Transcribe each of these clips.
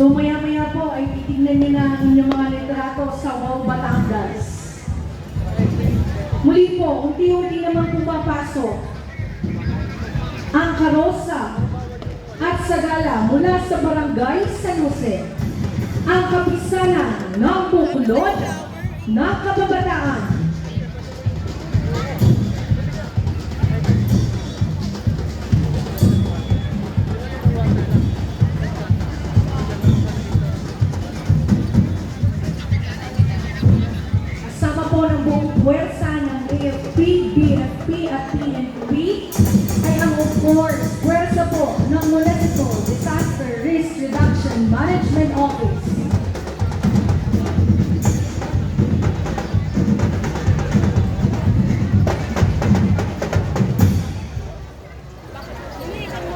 So maya-maya po ay titignan niyo na ang inyong mga litrato sa Wow Batangas. Muli po, unti-unti naman pumapasok ang karosa at sagala mula sa Barangay San Jose. Ang kapisanan ng buklod ng kababataan. Kasama po ng buong puwersa ng AFP, BFP at PNP ay ang of course puwersa po ng Municipal Disaster Risk Reduction Management Office.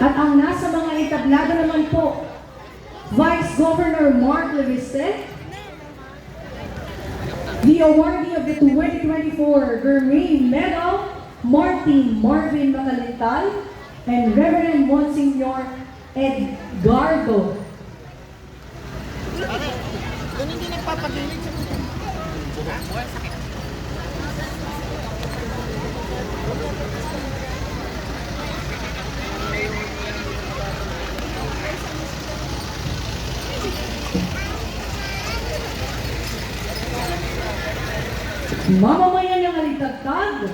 At ang nasa mga entablado naman po, Vice Governor Mark Leviste, the awardee of the 2024 Gourmet Medal, Marvin Macalental, and Reverend Monsignor Edgardo. Kung hindi nagpapagilig sa sakit. Mamamayan ng Alitagtag,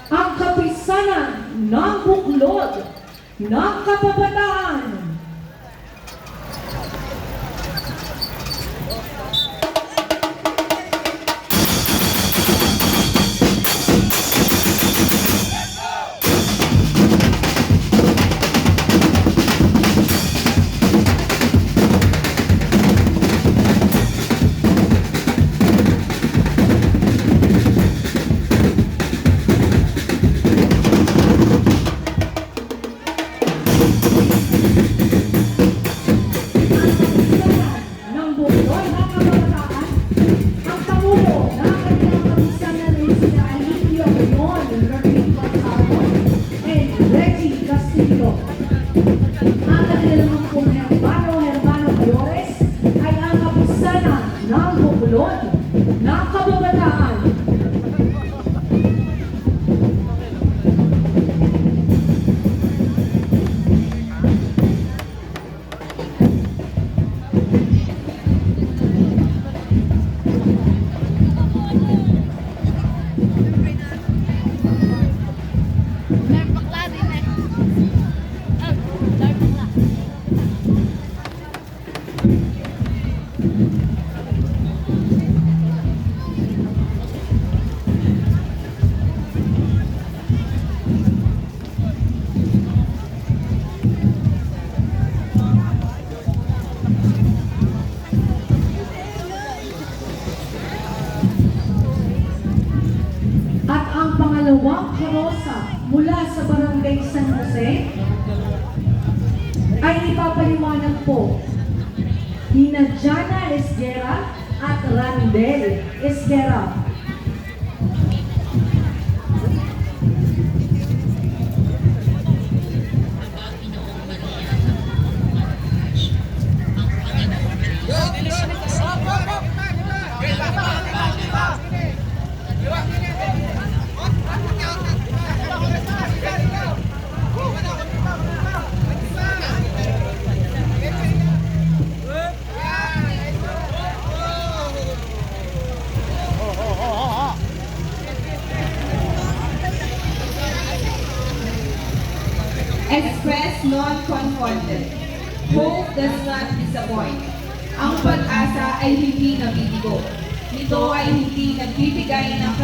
ang kapisanan ng buklod ng kababataan. At ang pangalawang karosa mula sa Barangay San Jose ay ipapaliwanag po ni Jana Esguera at Randel Esguera. Express non-conformity. Hope does not disappoint. Ang pag-asa ay hindi nabibigo. Ito ay hindi nagbibigay ng